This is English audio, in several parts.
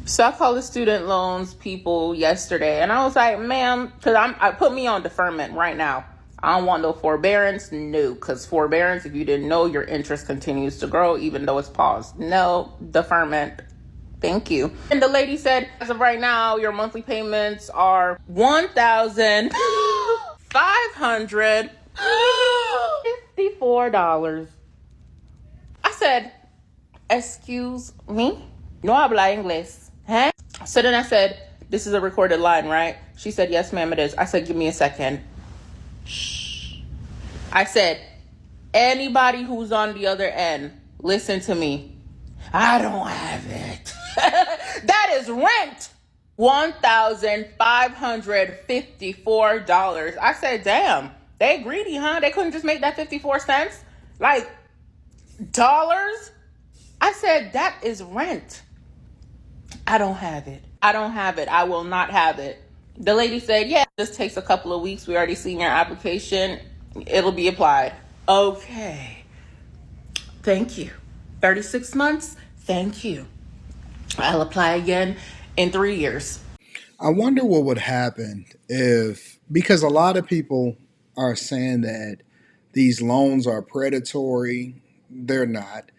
So I called the student loans people yesterday, and I was like, "Ma'am, because I put me on deferment right now. I don't want no forbearance, no, because forbearance, if you didn't know, your interest continues to grow even though it's paused. No deferment, thank you." And the lady said, "As of right now, your monthly payments are $1,554." I said, "Excuse me? No habla inglés, huh?" So then I said, "This is a recorded line, right?" She said, "Yes, ma'am, it is." I said, "Give me a second." Shh. I said, "Anybody who's on the other end, listen to me. I don't have it." That is rent. $1,554. I said, "Damn, they greedy, huh? They couldn't just make that 54 cents? Like, dollars?" I said, "That is rent." "I don't have it. I don't have it. I will not have it." The lady said, "Yeah, this takes a couple of weeks. We already seen your application. It'll be applied." Okay. Thank you. 36 months? Thank you. I'll apply again in 3 years. I wonder what would happen if, because a lot of people are saying that these loans are predatory. They're not.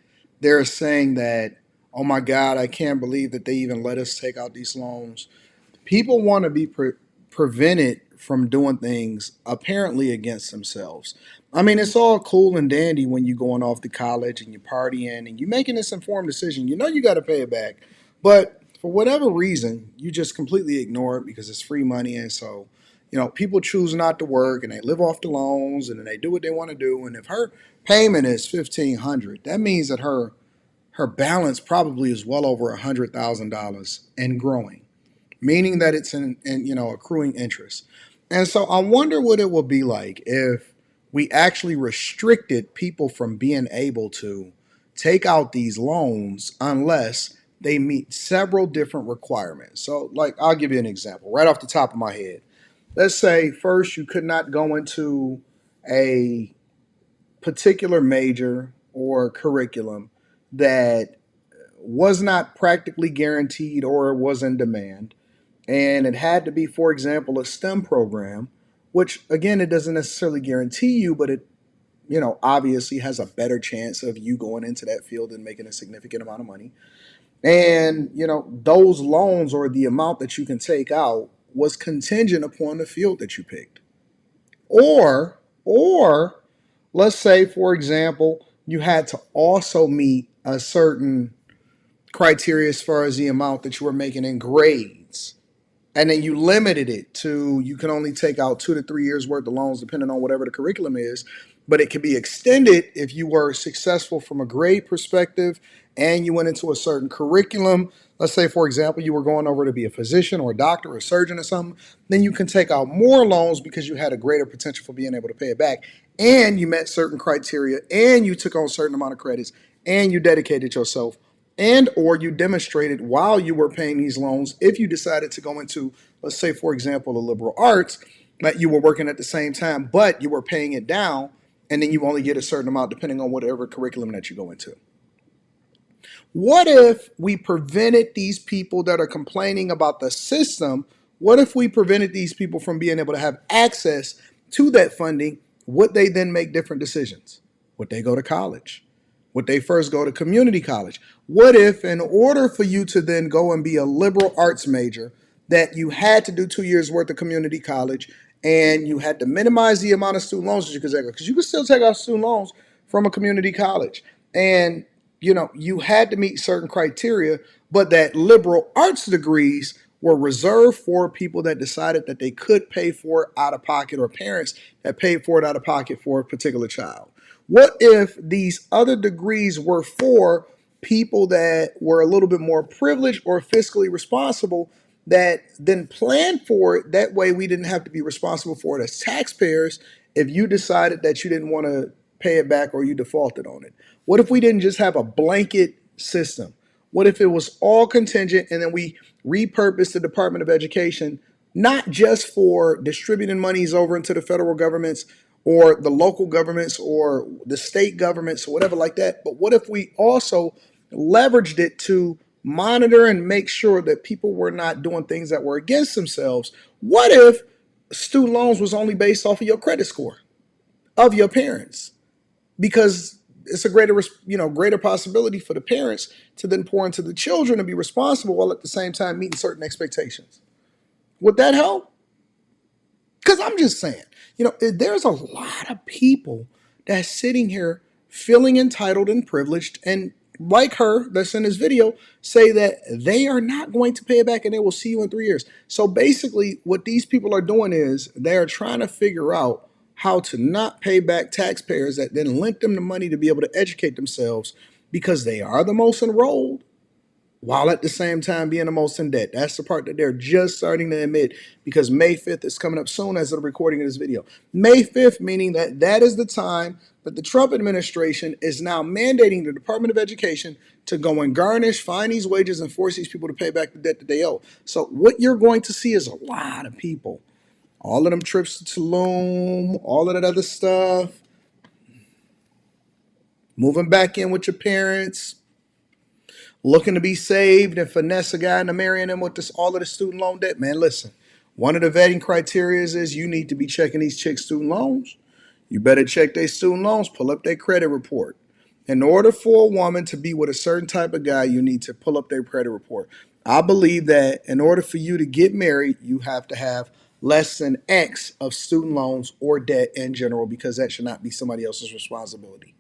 They're saying that, oh my God, I can't believe that they even let us take out these loans. People want to be prevented from doing things apparently against themselves. I mean, it's all cool and dandy when you're going off to college and you're partying and you're making this informed decision. You know you got to pay it back. But for whatever reason, you just completely ignore it because it's free money. And so, people choose not to work and they live off the loans and then they do what they want to do. And if her payment is 1,500, that means that her balance probably is well over $100,000 and growing, meaning that it's in accruing interest. And so I wonder what it will be like if we actually restricted people from being able to take out these loans unless they meet several different requirements. So, like, I'll give you an example right off the top of my head. Let's say first you could not go into a particular major or curriculum that was not practically guaranteed or was in demand, and it had to be, for example, a STEM program, which again, it doesn't necessarily guarantee you, but it, obviously has a better chance of you going into that field and making a significant amount of money. And, those loans or the amount that you can take out was contingent upon the field that you picked. Or let's say, for example, you had to also meet a certain criteria as far as the amount that you were making in grades, and then you limited it to you can only take out 2 to 3 years worth of loans depending on whatever the curriculum is, but it can be extended if you were successful from a grade perspective and you went into a certain curriculum. Let's say, for example, you were going over to be a physician or a doctor or a surgeon or something, then you can take out more loans because you had a greater potential for being able to pay it back, and you met certain criteria, and you took on a certain amount of credits, and you dedicated yourself, and or you demonstrated while you were paying these loans, if you decided to go into, let's say, for example, the liberal arts, that you were working at the same time, but you were paying it down, and then you only get a certain amount depending on whatever curriculum that you go into. What if we prevented these people that are complaining about the system? What if we prevented these people from being able to have access to that funding? Would they then make different decisions? Would they go to college? Would they first go to community college? What if, in order for you to then go and be a liberal arts major, that you had to do 2 years worth of community college and you had to minimize the amount of student loans that you could take out? Because you could still take out student loans from a community college. And you had to meet certain criteria, but that liberal arts degrees were reserved for people that decided that they could pay for it out of pocket, or parents that paid for it out of pocket for a particular child. What if these other degrees were for people that were a little bit more privileged or fiscally responsible, that then planned for it? That way we didn't have to be responsible for it as taxpayers if you decided that you didn't want to pay it back or you defaulted on it. What if we didn't just have a blanket system? What if it was all contingent and then we repurposed the Department of Education not just for distributing monies over into the federal governments or the local governments or the state governments or whatever like that, but what if we also leveraged it to monitor and make sure that people were not doing things that were against themselves, what if student loans was only based off of your credit score of your parents? Because it's a greater possibility for the parents to then pour into the children and be responsible while at the same time meeting certain expectations. Would that help? Because I'm just saying, there's a lot of people that's sitting here feeling entitled and privileged, and like her that's in this video, say that they are not going to pay it back and they will see you in 3 years. So basically, what these people are doing is they're trying to figure out how to not pay back taxpayers that then lent them the money to be able to educate themselves because they are the most enrolled, while at the same time being the most in debt. That's the part that they're just starting to admit, because May 5th is coming up soon as of the recording of this video. May 5th, meaning that is the time that the Trump administration is now mandating the Department of Education to go and garnish, fine these wages, and force these people to pay back the debt that they owe. So what you're going to see is a lot of people, all of them trips to Tulum, all of that other stuff, moving back in with your parents, looking to be saved and finesse a guy into marrying him with all of the student loan debt. Man, listen, one of the vetting criteria is you need to be checking these chicks' student loans. You better check their student loans, pull up their credit report. In order for a woman to be with a certain type of guy, you need to pull up their credit report. I believe that in order for you to get married, you have to have less than X of student loans or debt in general, because that should not be somebody else's responsibility.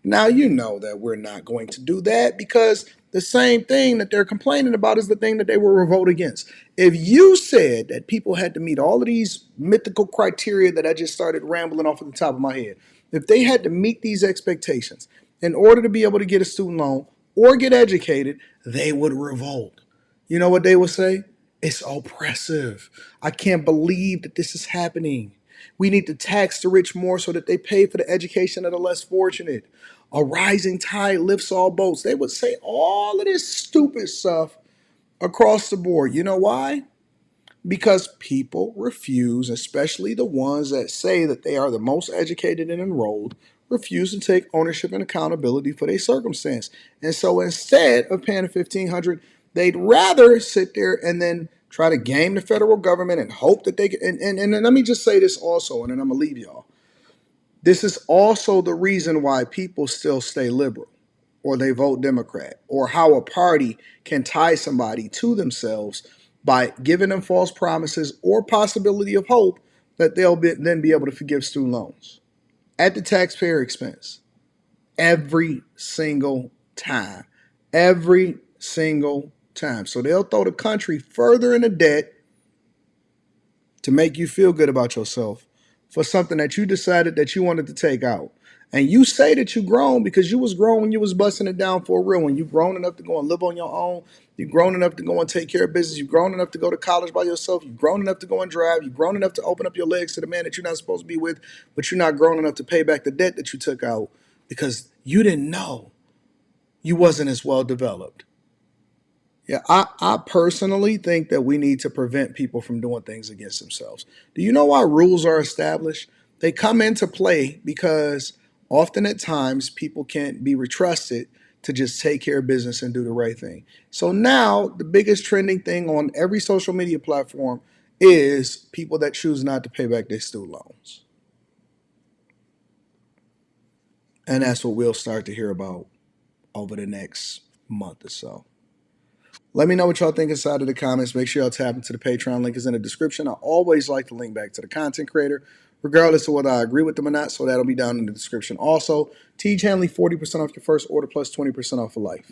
Now, you know that we're not going to do that, because the same thing that they're complaining about is the thing that they will revolt against. If you said that people had to meet all of these mythical criteria that I just started rambling off at the top of my head, if they had to meet these expectations in order to be able to get a student loan or get educated, they would revolt. You know what they would say? It's oppressive. I can't believe that this is happening. We need to tax the rich more so that they pay for the education of the less fortunate. A rising tide lifts all boats. They would say all of this stupid stuff across the board. You know why? Because people refuse, especially the ones that say that they are the most educated and enrolled, refuse to take ownership and accountability for their circumstance. And so instead of paying $1,500, they'd rather sit there and then try to game the federal government and hope that they can. And let me just say this also, and then I'm going to leave y'all. This is also the reason why people still stay liberal, or they vote Democrat, or how a party can tie somebody to themselves by giving them false promises or possibility of hope that they'll then be able to forgive student loans at the taxpayer expense every single time. Every single time. So they'll throw the country further into debt to make you feel good about yourself for something that you decided that you wanted to take out. And you say that you grown because you was grown when you was busting it down for real. When you grown enough to go and live on your own, you grown enough to go and take care of business, you grown enough to go to college by yourself, you grown enough to go and drive, you grown enough to open up your legs to the man that you're not supposed to be with, but you're not grown enough to pay back the debt that you took out because you didn't know you wasn't as well developed. Yeah, I personally think that we need to prevent people from doing things against themselves. Do you know why rules are established? They come into play because often at times people can't be trusted to just take care of business and do the right thing. So now the biggest trending thing on every social media platform is people that choose not to pay back their student loans. And that's what we'll start to hear about over the next month or so. Let me know what y'all think inside of the comments. Make sure y'all tap into the Patreon. Link is in the description. I always like to link back to the content creator, regardless of whether I agree with them or not. So that'll be down in the description. Also, Teach Hanley 40% off your first order plus 20% off for life.